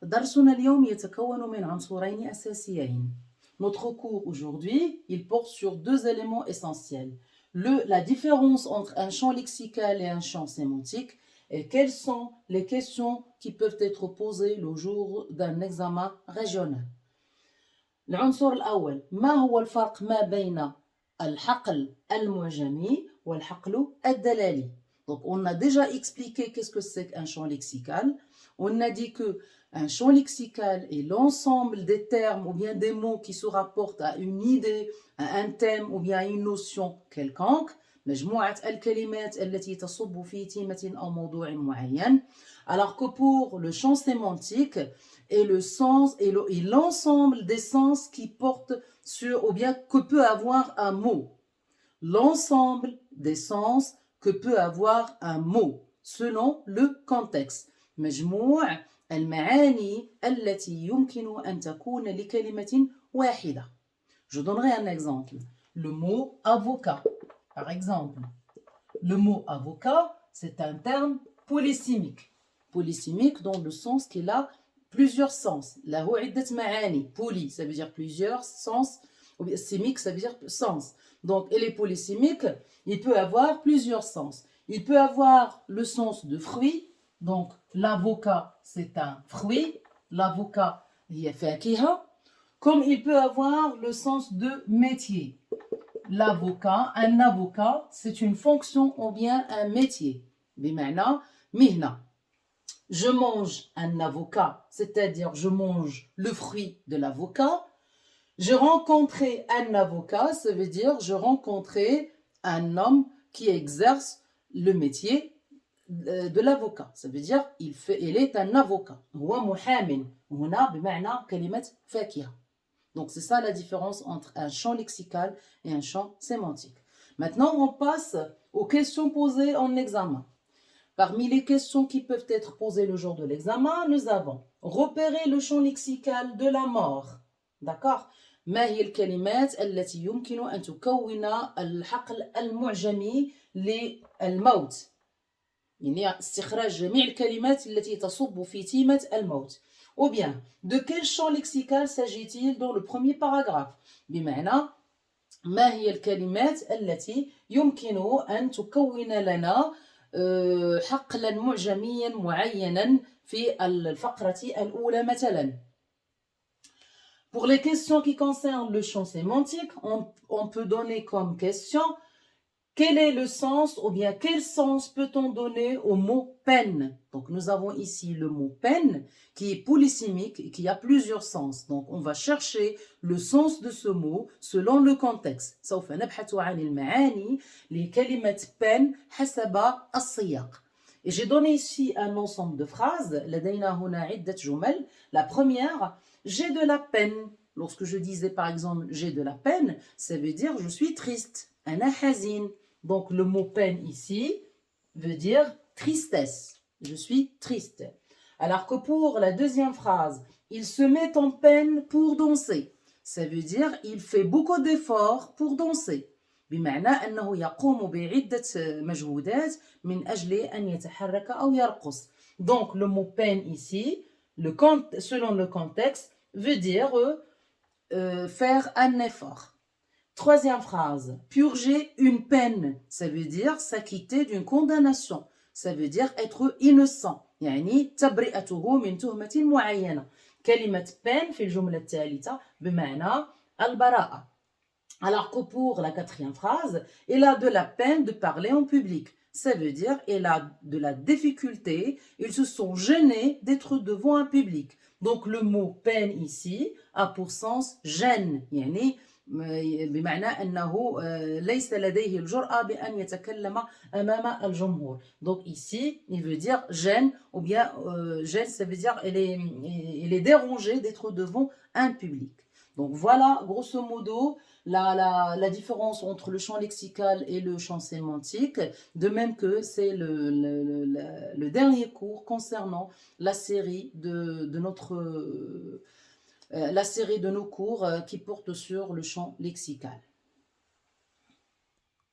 درسنا اليوم يتكون من عنصرين أساسيين. Notre cours aujourd'hui, il porte sur deux éléments essentiels. La différence entre un champ lexical et un champ sémantique et quelles sont les questions qui peuvent être posées le jour d'un examen régional. العنصر الأول ما هو الفرق ما بين الحقل المعجمي والحقل الدلالي. Donc on a déjà expliqué qu'est-ce que c'est qu'un champ lexical. On a dit que un champ lexical est l'ensemble des termes ou bien des mots qui se rapportent à une idée, à un thème ou bien à une notion quelconque. مجموعة الكلمات التي تصب في تيمة أو موضوع معين. Alors que pour le champ sémantique est le sens et l'ensemble des sens qui portent sur ou bien que peut avoir un mot. L'ensemble des sens que peut avoir un mot selon le contexte. مجموع المعاني التي يمكن أن تكون لكلمة واحدة. Je donnerai un exemple. Le mot avocat, par exemple. Le mot avocat, c'est un terme polysémique. Polysémique dans le sens qu'il a plusieurs sens. له عدة معاني. Poly, ça veut dire plusieurs sens. Ou bien sémique, ça veut dire sens. Donc, il est polysémique, il peut avoir plusieurs sens. Il peut avoir le sens de fruit. Donc, l'avocat, c'est un fruit. L'avocat, il est fakiha. Comme il peut avoir le sens de métier. L'avocat, un avocat, c'est une fonction ou bien un métier. بمعنى مهنة. Je mange un avocat, c'est-à-dire je mange le fruit de l'avocat. J'ai rencontré un avocat, ça veut dire je rencontrais un homme qui exerce le métier de l'avocat. Ça veut dire il est un avocat. هو محامٍ. هنا بمعنى كلمة فاكهة. Donc c'est ça la différence entre un champ lexical et un champ sémantique. Maintenant on passe aux questions posées en examen. Parmi les questions qui peuvent être posées le jour de l'examen, nous avons repérer le champ lexical de la mort. D'accord? ما هي الكلمات التي يمكن أن تكون الحقل المعجمي للموت؟ يعني استخراج جميع الكلمات التي تصب في تيمة الموت. Ou bien, de quel champ lexical s'agit-il dans le premier paragraphe? بمعنى ما هي الكلمات التي يمكن أن تكون لنا حقلا معجميا معينا في الفقرة الأولى مثلا. Pour les questions qui concernent le champ sémantique, on peut donner comme question quel est le sens ou bien quel sens peut-on donner au mot peine? Donc nous avons ici le mot peine qui est polysémique et qui a plusieurs sens. Donc on va chercher le sens de ce mot selon le contexte. سوف نبحث عن المعاني لكلمة peine حسب السياق. Et j'ai donné ici un ensemble de phrases. لدينا هنا عدة جمل. La première, j'ai de la peine. Lorsque je disais par exemple j'ai de la peine, ça veut dire je suis triste. أنا حزين. Donc le mot peine ici veut dire tristesse. Je suis triste. Alors que pour la deuxième phrase, il se met en peine pour danser. Ça veut dire il fait beaucoup d'efforts pour danser. بمعنى أنه يقوم بعدة مجهودات من أجل أن يتحرك أو يرقص. Donc le mot peine ici, selon le contexte, veut dire faire un effort. Troisième phrase, purger une peine, ça veut dire s'acquitter d'une condamnation, ça veut dire être innocent, يعني تبرئته من تهمة معينة. كلمة peine في الجملة الثالثة بمعنى البراءة. Alors que pour la quatrième phrase, il a de la peine de parler en public. Ça veut dire il a de la difficulté, ils se sont gênés d'être devant un public. Donc le mot peine ici a pour sens gêne, يعني بمعنى أنه ليس لديه الجرأة بأن يتكلم أمام الجمهور. Donc ici, il veut dire gêne, ou bien gêne, ça veut dire il est dérangé d'être devant un public. Donc voilà, grosso modo, la différence entre le champ lexical et le champ sémantique, de même que c'est le dernier cours concernant la série de nos cours qui portent sur le champ lexical.